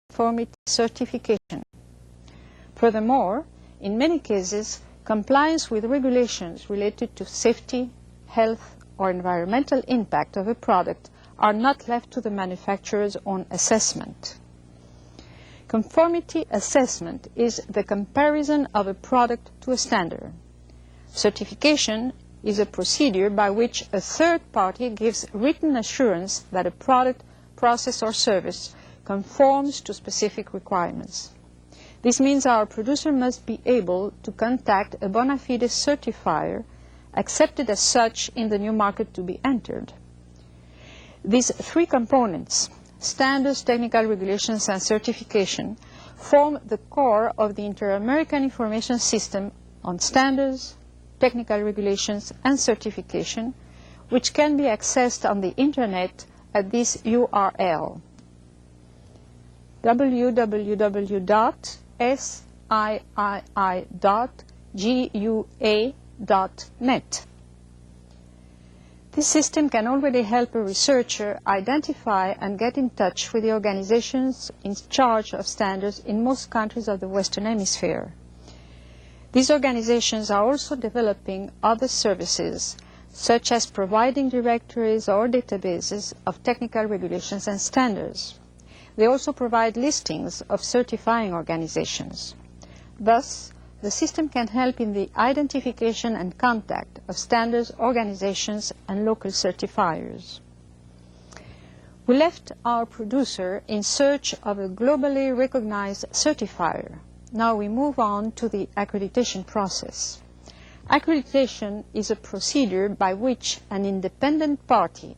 conformity certification. Furthermore, in many cases, compliance with regulations related to safety, health, or environmental impact of a product are not left to the manufacturer's own assessment. Conformity assessment is the comparison of a product to a standard. Certification is a procedure by which a third party gives written assurance that a product, process, or service conforms to specific requirements. This means our producer must be able to contact a bona fide certifier accepted as such in the new market to be entered. These three components, standards, technical regulations, and certification, form the core of the Inter-American Information System on standards, technical regulations, and certification, which can be accessed on the Internet at this URL: www.sii.gua.net. This system can already help a researcher identify and get in touch with the organizations in charge of standards in most countries of the Western Hemisphere. These organizations are also developing other services, such as providing directories or databases of technical regulations and standards. They also provide listings of certifying organizations. Thus, the system can help in the identification and contact of standards organizations and local certifiers. We left our producer in search of a globally recognized certifier. Now we move on to the accreditation process. Accreditation is a procedure by which an independent party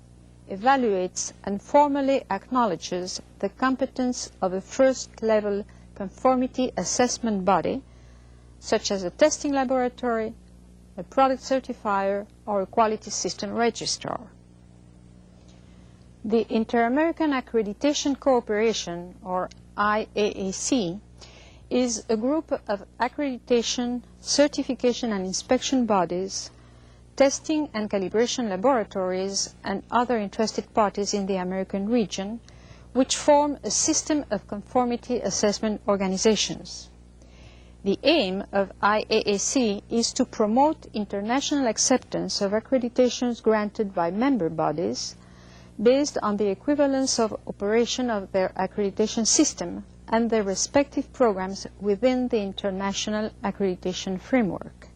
evaluates and formally acknowledges the competence of a first-level conformity assessment body, such as a testing laboratory, a product certifier, or a quality system registrar. The Inter-American Accreditation Cooperation, or IAAC, is a group of accreditation, certification and inspection bodies, testing and calibration laboratories, and other interested parties in the American region, which form a system of conformity assessment organizations. The aim of IAAC is to promote international acceptance of accreditations granted by member bodies based on the equivalence of operation of their accreditation system and their respective programs within the international accreditation framework.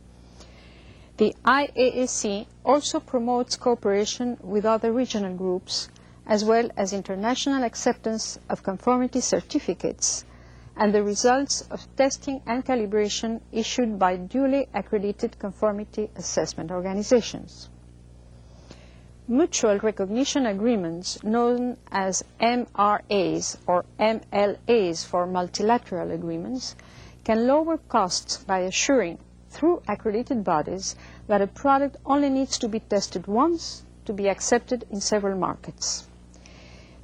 The IAAC also promotes cooperation with other regional groups, as well as international acceptance of conformity certificates and the results of testing and calibration issued by duly accredited conformity assessment organizations. Mutual recognition agreements, known as MRAs or MLAs for multilateral agreements, can lower costs by assuring, through accredited bodies, that a product only needs to be tested once to be accepted in several markets.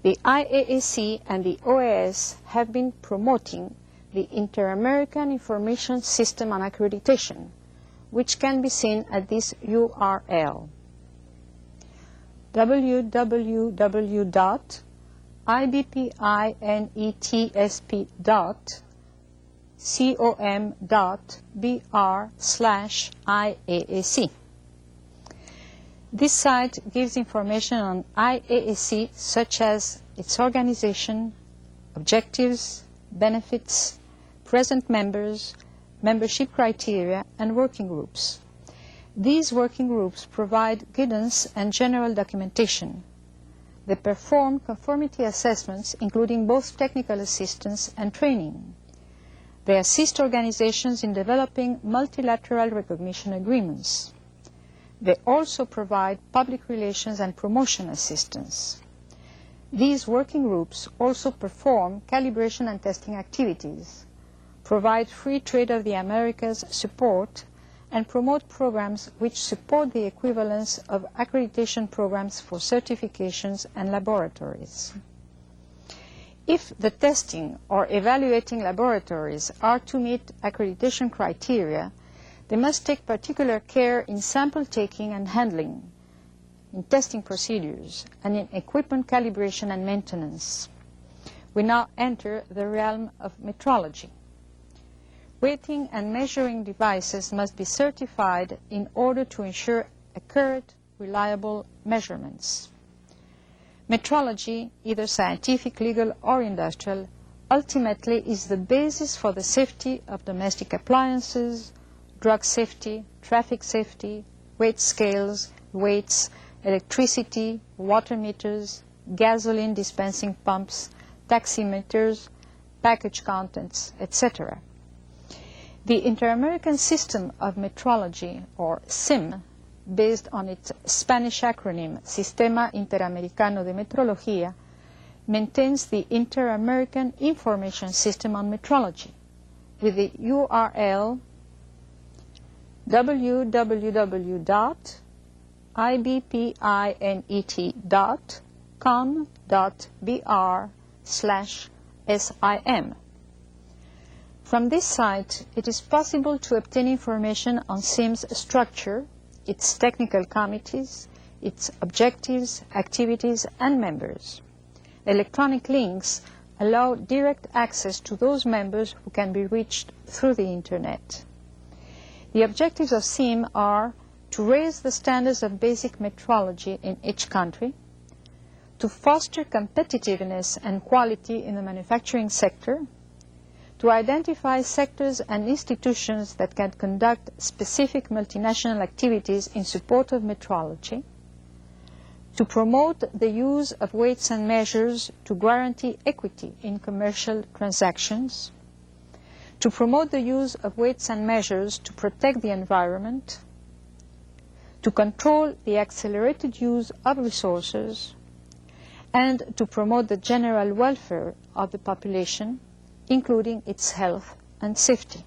The IAAC and the OAS have been promoting the Inter-American Information System on Accreditation, which can be seen at this URL: www.ibpinetsp.com.br/IAAC. This site gives information on IAAC, such as its organization, objectives, benefits, present members, membership criteria, and working groups. These working groups provide guidance and general documentation. They perform conformity assessments, including both technical assistance and training. They assist organizations in developing multilateral recognition agreements. They also provide public relations and promotion assistance. These working groups also perform calibration and testing activities, provide free trade of the Americas support, and promote programs which support the equivalence of accreditation programs for certifications and laboratories. If the testing or evaluating laboratories are to meet accreditation criteria, they must take particular care in sample taking and handling, in testing procedures, and in equipment calibration and maintenance. we now enter the realm of metrology. Weighting and measuring devices must be certified in order to ensure accurate, reliable measurements. Metrology, either scientific, legal, or industrial, ultimately is the basis for the safety of domestic appliances, drug safety, traffic safety, weight scales, weights, electricity, water meters, gasoline dispensing pumps, taximeters, package contents, etc. The Inter-American System of Metrology, or SIM, based on its Spanish acronym Sistema Interamericano de Metrología, maintains the Inter-American Information System on Metrology with the URL www.ibpinnet.com.br/SIM. From this site, it is possible to obtain information on SIM's structure, its technical committees, its objectives, activities, and members. Electronic links allow direct access to those members who can be reached through the Internet. The objectives of SIM are to raise the standards of basic metrology in each country, to foster competitiveness and quality in the manufacturing sector, to identify sectors and institutions that can conduct specific multinational activities in support of metrology, to promote the use of weights and measures to guarantee equity in commercial transactions, to promote the use of weights and measures to protect the environment, to control the accelerated use of resources, and to promote the general welfare of the population, including its health and safety.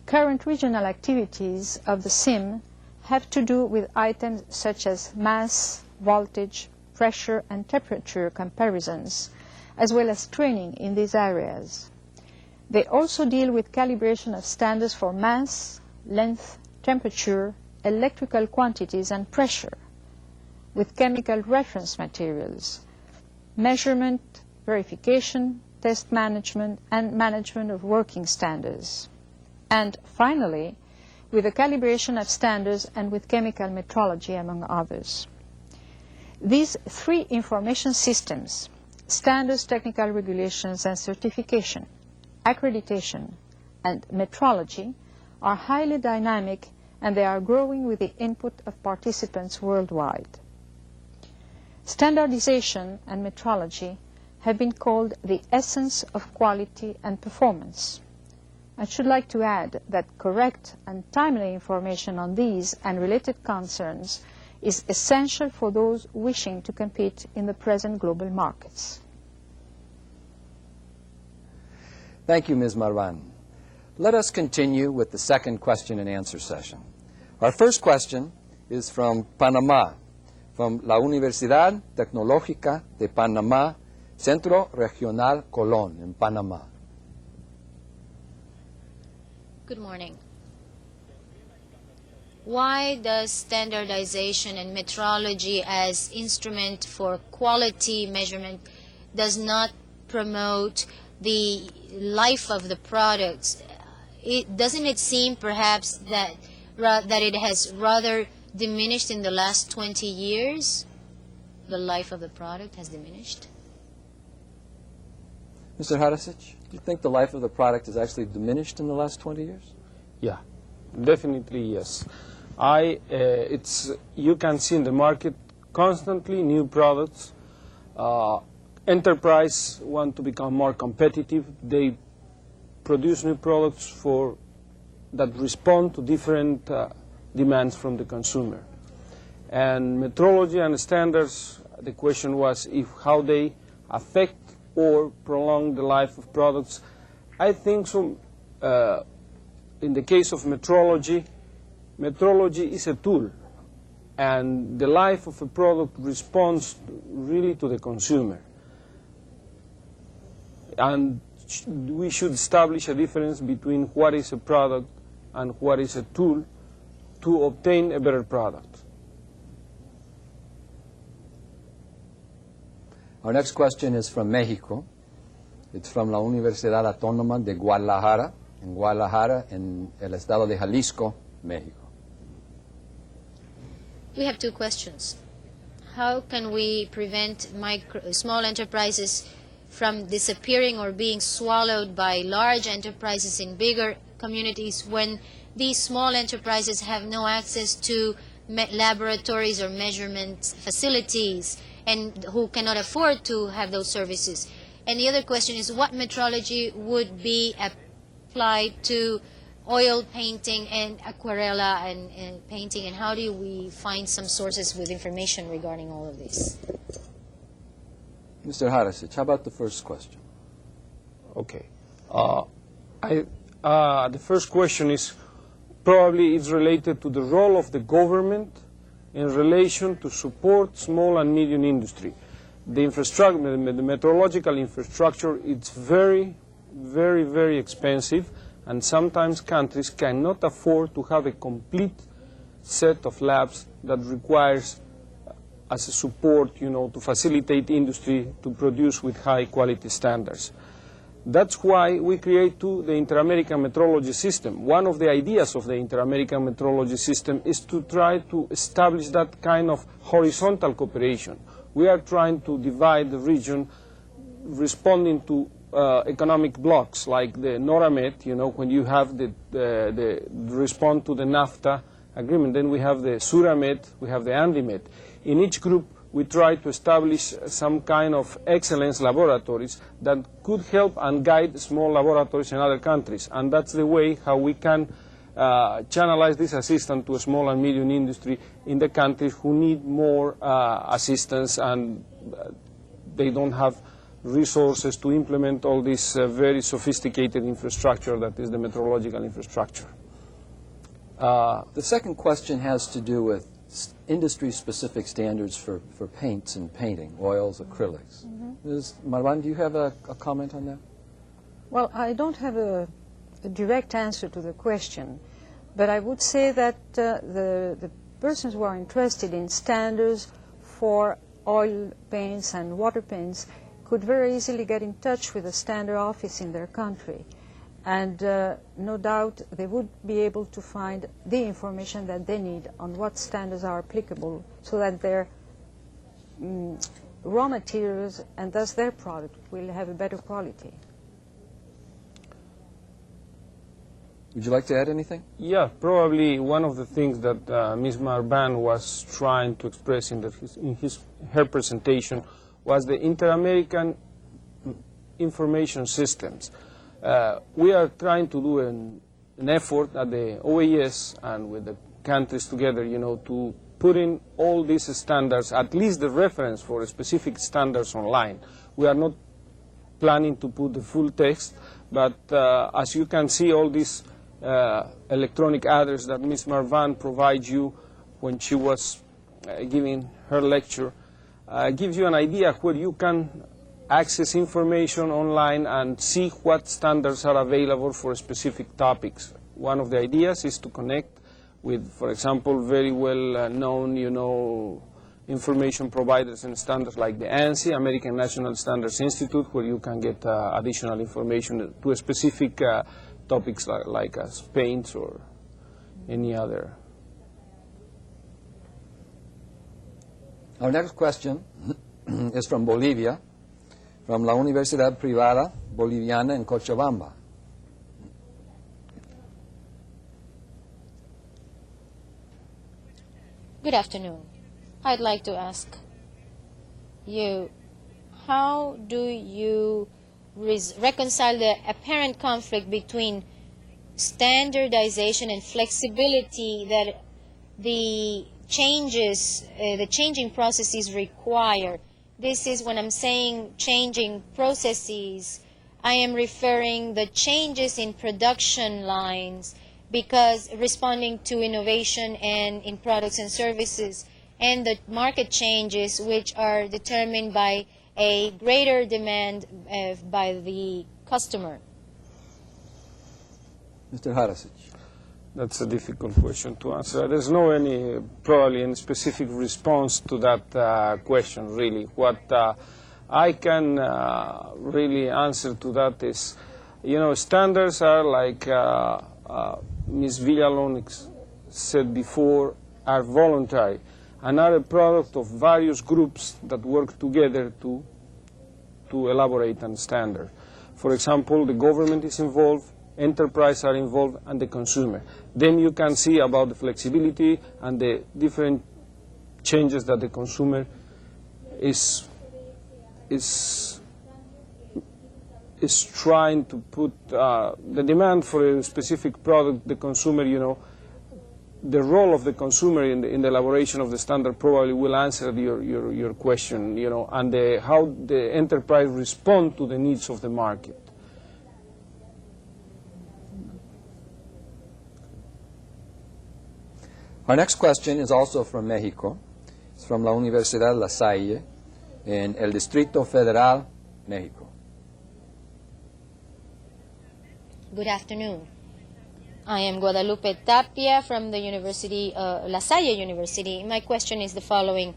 Current regional activities of the SIM have to do with items such as mass, voltage, pressure, and temperature comparisons, as well as training in these areas. They also deal with calibration of standards for mass, length, temperature, electrical quantities, and pressure, with chemical reference materials, measurement, verification, test management, and management of working standards. And finally, with the calibration of standards and with chemical metrology, among others. These three information systems, standards, technical regulations, and certification, accreditation, and metrology, are highly dynamic, and they are growing with the input of participants worldwide. Standardization and metrology have been called the essence of quality and performance. I should like to add that correct and timely information on these and related concerns is essential for those wishing to compete in the present global markets. Thank you, Ms. Marbán. Let us continue with the second question and answer session. Our first question is from Panama, from la Universidad Tecnológica de Panamá, Centro Regional Colón, in Panama. Good morning. Why does standardization and metrology as instrument for quality measurement does not promote the life of the products? Doesn't it seem perhaps that it has rather diminished in the last 20 years? The life of the product has diminished? Mr. Harasic, do you think the life of the product has actually diminished in the last 20 years? Yeah, definitely yes. You can see in the market constantly new products. Enterprise want to become more competitive. They produce new products that respond to different demands from the consumer. And metrology and standards, the question was how they affect or prolong the life of products. I think so. In the case of metrology, metrology is a tool, and the life of a product responds really to the consumer. And we should establish a difference between what is a product and what is a tool to obtain a better product. Our next question is from Mexico. It's from la Universidad Autónoma de Guadalajara, en el estado de Jalisco, Mexico. We have two questions. How can we prevent small enterprises from disappearing or being swallowed by large enterprises in bigger communities when these small enterprises have no access to laboratories or measurement facilities and who cannot afford to have those services? And the other question is, what metrology would be applied to oil painting and aquarella and painting, and how do we find some sources with information regarding all of this? Mr. Harasic, how about the first question? Okay. The first question is probably it's related to the role of the government in relation to support small and medium industry. The infrastructure, the metrological infrastructure, it's very, very, very expensive, and sometimes countries cannot afford to have a complete set of labs that requires as a support, to facilitate industry to produce with high quality standards. That's why we create the Inter-American Metrology System. One of the ideas of the Inter-American Metrology System is to try to establish that kind of horizontal cooperation. We are trying to divide the region responding to economic blocks like the NORAMED, when you have the respond to the NAFTA agreement. Then we have the SURAMED, we have the ANDIMED. In each group, we try to establish some kind of excellence laboratories that could help and guide small laboratories in other countries. And that's the way how we can channelize this assistance to a small and medium industry in the countries who need more assistance and they don't have resources to implement all this very sophisticated infrastructure that is the metrological infrastructure. The second question has to do with industry-specific standards for paints and painting, oils, acrylics. Ms. Marbán, do you have a comment on that? Well, I don't have a direct answer to the question, but I would say that the persons who are interested in standards for oil paints and water paints could very easily get in touch with a standard office in their country. And no doubt they would be able to find the information that they need on what standards are applicable so that their raw materials and thus their product will have a better quality. Would you like to add anything? Yeah, probably one of the things that Ms. Marbán was trying to express in her presentation was the Inter-American information systems. We are trying to do an effort at the OAS and with the countries together, to put in all these standards, at least the reference for specific standards online. We are not planning to put the full text, but as you can see, all these electronic address that Ms. Marbán provides you when she was giving her lecture gives you an idea where you can access information online and see what standards are available for specific topics. One of the ideas is to connect with, for example, very well known, information providers and standards like the ANSI, American National Standards Institute, where you can get additional information to specific topics like paints or any other. Our next question is from Bolivia, from la Universidad Privada Boliviana en Cochabamba. Good afternoon. I'd like to ask you, how do you reconcile the apparent conflict between standardization and flexibility that the changing processes require? This is when I'm saying changing processes, I am referring the changes in production lines, because responding to innovation and in products and services, and the market changes which are determined by a greater demand by the customer. Mr. Harasic. That's a difficult question to answer. There's probably any specific response to that question, really. What I can really answer to that is, standards are like Ms. Villalón said before, are voluntary and are a product of various groups that work together to elaborate a standard. For example, the government is involved, enterprise are involved, and the consumer. Then you can see about the flexibility and the different changes that the consumer is trying to put the demand for a specific product. The consumer, the role of the consumer in the elaboration of the standard probably will answer your question, and how the enterprise respond to the needs of the market. Our next question is also from Mexico. It's from la Universidad La Salle in el Distrito Federal, Mexico. Good afternoon. I am Guadalupe Tapia from the University, La Salle University. My question is the following.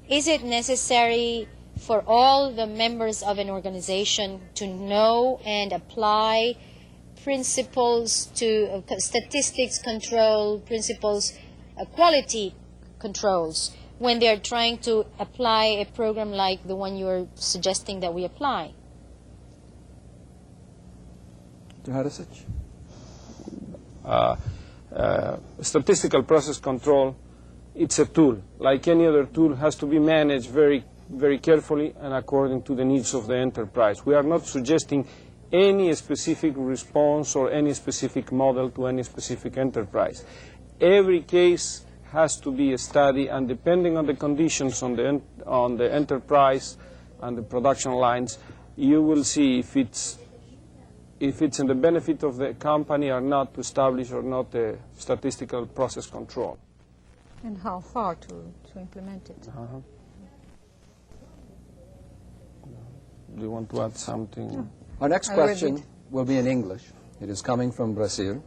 Is it necessary for all the members of an organization to know and apply principles to statistics control, principles, quality controls, when they're trying to apply a program like the one you're suggesting that we apply? Harasic? Statistical process control, it's a tool. Like any other tool, has to be managed very, very carefully and according to the needs of the enterprise. We are not suggesting any specific response or any specific model to any specific enterprise. Every case has to be studied, and depending on the conditions on the enterprise and the production lines, you will see if it's in the benefit of the company or not to establish or not a statistical process control. And how far to implement it. Do you want to add something? No. Our next question will be in English. It is coming from Brazil.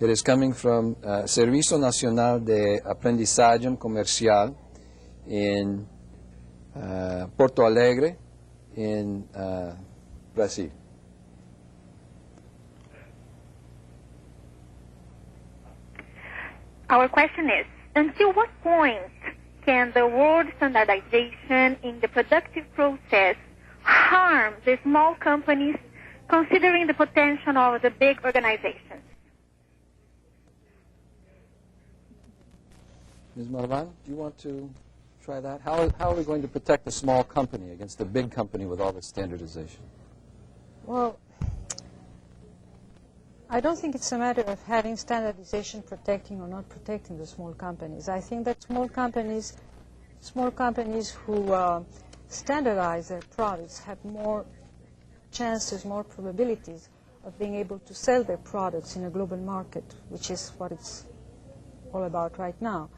It is coming from Servicio Nacional de Aprendizaje Comercial in Porto Alegre in Brazil. Our question is, until what point can the word standardization in the productive process harm the small companies, considering the potential of the big organizations? Ms. Marbán, do you want to try that? How are we going to protect the small company against the big company with all the standardization? Well, I don't think it's a matter of having standardization protecting or not protecting the small companies. I think that small companies who standardize their products have more chances, more probabilities of being able to sell their products in a global market, which is what it's all about right now.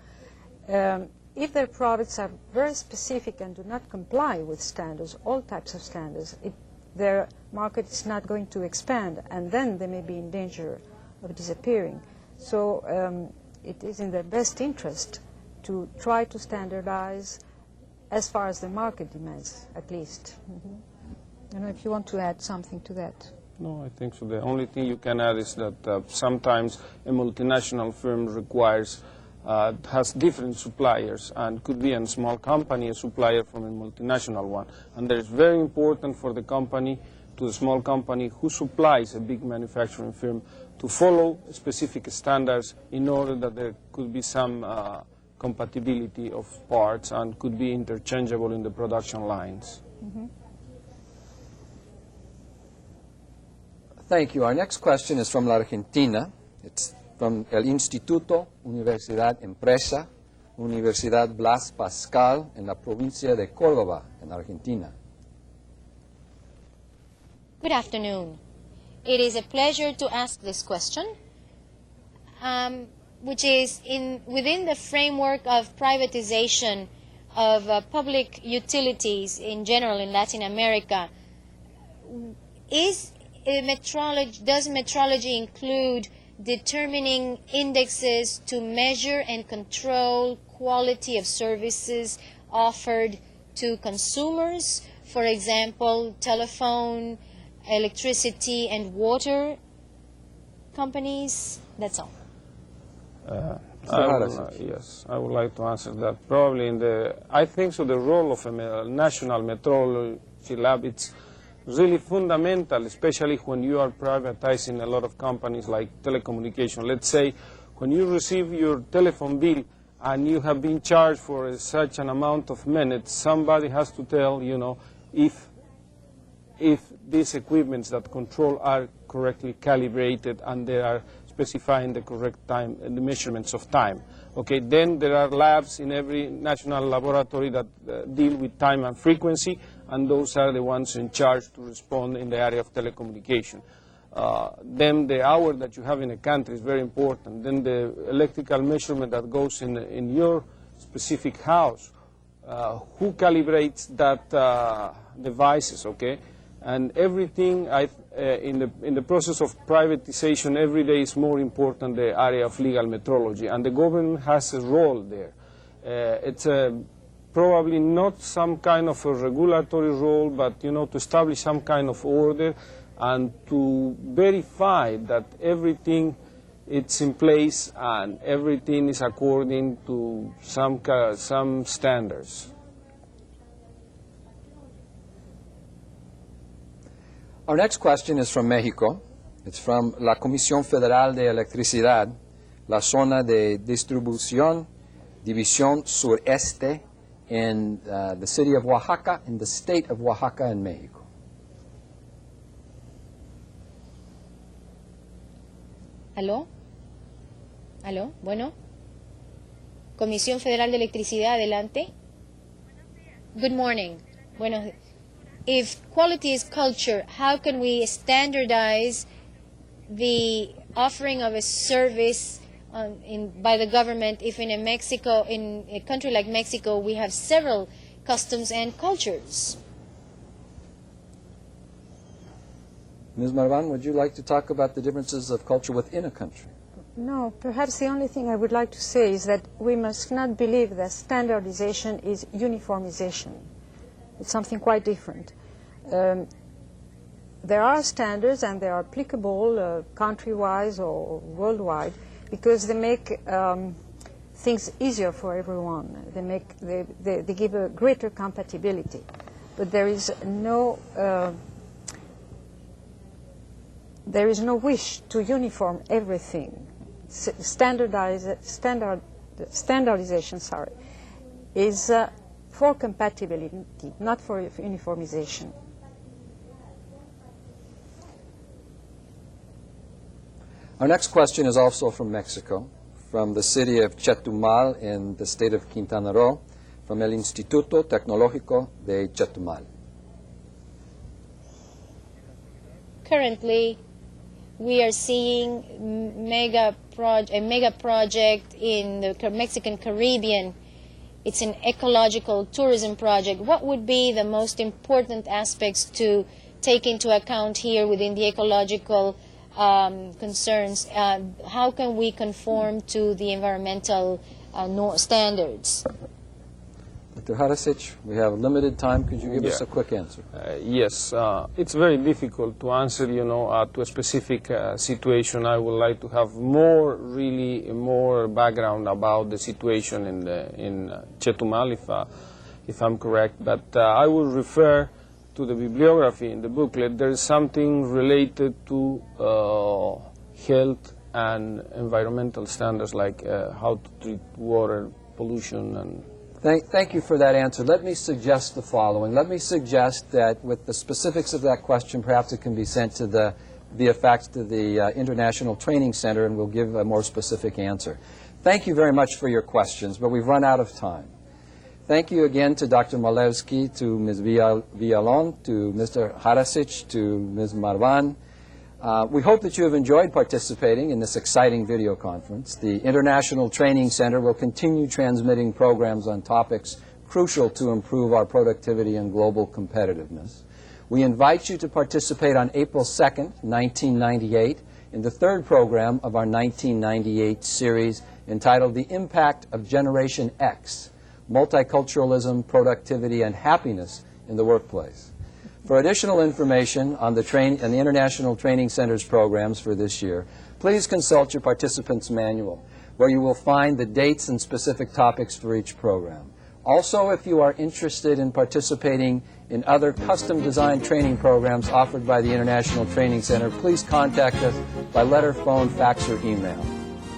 If their products are very specific and do not comply with standards, all types of standards, their market is not going to expand, and then they may be in danger of disappearing. So it is in their best interest to try to standardize as far as the market demands, at least. I don't know if you want to add something to that. No, I think so. The only thing you can add is that sometimes a multinational firm has different suppliers, and could be a small company, a supplier from a multinational one. And that is very important for the company, to the small company who supplies a big manufacturing firm, to follow specific standards in order that there could be some compatibility of parts and could be interchangeable in the production lines. Thank you. Our next question is from la Argentina. It's from el Instituto Universidad Empresa, Universidad Blas Pascal, en la provincia de Córdoba, en Argentina. Good afternoon. It is a pleasure to ask this question, which is within the framework of privatization of public utilities in general in Latin America. Does metrology include determining indexes to measure and control quality of services offered to consumers For example, telephone, electricity, and water companies? That's all. Yes, I would like to answer that. Probably I think so the role of a national metrology lab, it's really fundamental, especially when you are privatizing a lot of companies like telecommunication. Let's say when you receive your telephone bill and you have been charged for such an amount of minutes, somebody has to tell, you know, if these equipments that control are correctly calibrated and they are specifying the correct time and the measurements of time. Okay, then there are labs in every national laboratory that deal with time and frequency, and those are the ones in charge to respond in the area of telecommunication. Then the hour that you have in a country is very important. Then the electrical measurement that goes in your specific house. Who calibrates that devices, okay? And everything in the process of privatization every day is more important, the area of legal metrology, and the government has a role there. It's probably not some kind of a regulatory role, but you know, to establish some kind of order and to verify that everything it's in place and everything is according to some standards. Our next question is from Mexico. It's from la Comisión Federal de Electricidad, la zona de distribución, División Sureste, in the city of Oaxaca, in the state of Oaxaca in Mexico. ¿Aló? ¿Aló? Bueno. Comisión Federal de Electricidad, adelante. Good morning. Bueno. If quality is culture, how can we standardize the offering of a service by the government if in a country like Mexico we have several customs and cultures? Ms. Marbán, would you like to talk about the differences of culture within a country? No, perhaps the only thing I would like to say is that we must not believe that standardization is uniformization. It's something quite different. There are standards and they are applicable country-wise or worldwide because they make things easier for everyone. They give a greater compatibility. But there is no wish to uniform everything. Standardization, is for compatibility, not for uniformization. Our next question is also from Mexico, from the city of Chetumal in the state of Quintana Roo, from el Instituto Tecnológico de Chetumal. Currently, we are seeing a mega project in the Mexican Caribbean. It's an ecological tourism project. What would be the most important aspects to take into account here within the ecological concerns? How can we conform to the environmental standards? Dr. Harasic, we have limited time. Could you give us a quick answer? Yes, it's very difficult to answer, you know, to a specific situation. I would like to have more background about the situation in Chetumal, if I'm correct. But I will refer to the bibliography in the booklet. There is something related to health and environmental standards, like how to treat water, pollution, and Thank you for that answer. Let me suggest the following. Let me suggest that with the specifics of that question, perhaps it can be sent to via fax to the International Training Center, and we'll give a more specific answer. Thank you very much for your questions, but we've run out of time. Thank you again to Dr. Malevski, to Ms. Villalón, to Mr. Harasic, to Ms. Marbán. We hope that you have enjoyed participating in this exciting video conference. The International Training Center will continue transmitting programs on topics crucial to improve our productivity and global competitiveness. We invite you to participate on April 2nd, 1998, in the third program of our 1998 series entitled The Impact of Generation X, Multiculturalism, Productivity, and Happiness in the workplace. For additional information on the International Training Center's programs for this year, please consult your participants' manual, where you will find the dates and specific topics for each program. Also, if you are interested in participating in other custom-designed training programs offered by the International Training Center, please contact us by letter, phone, fax, or email.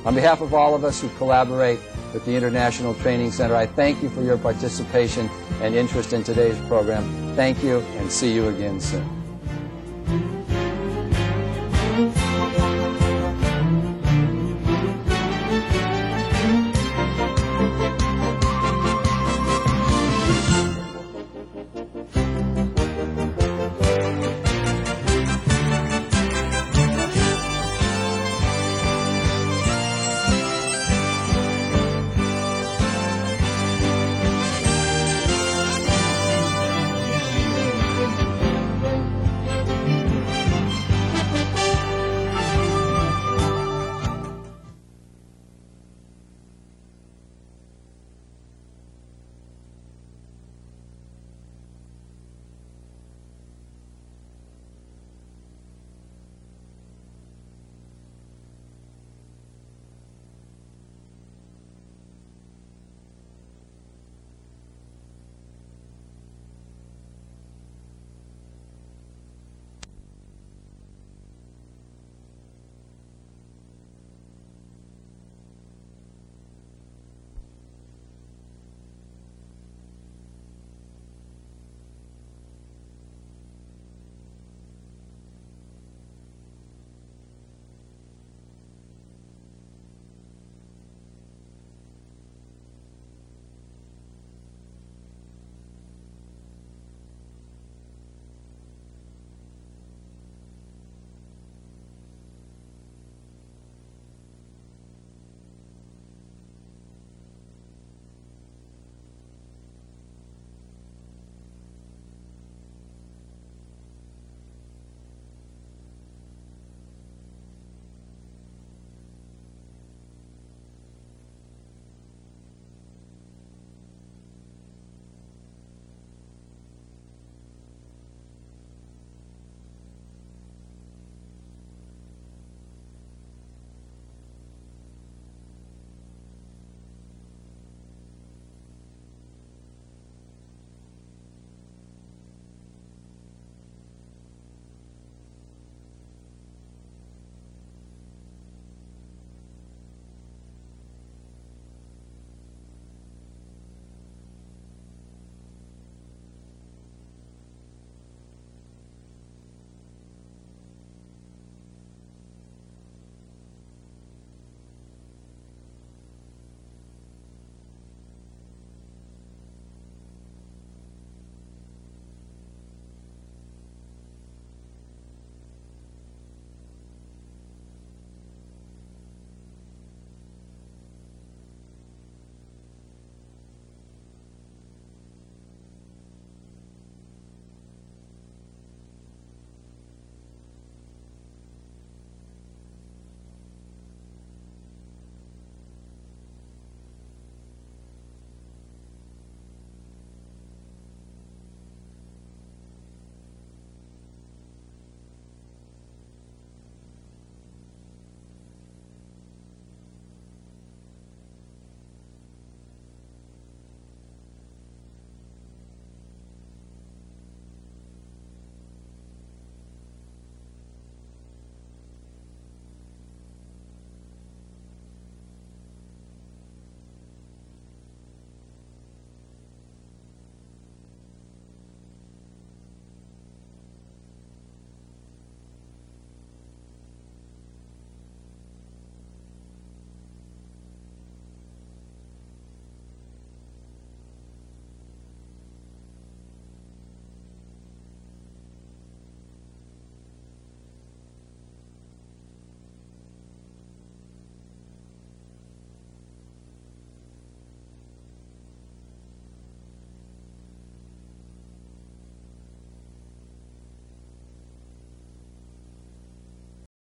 On behalf of all of us who collaborate with the International Training Center, I thank you for your participation and interest in today's program. Thank you, and see you again soon.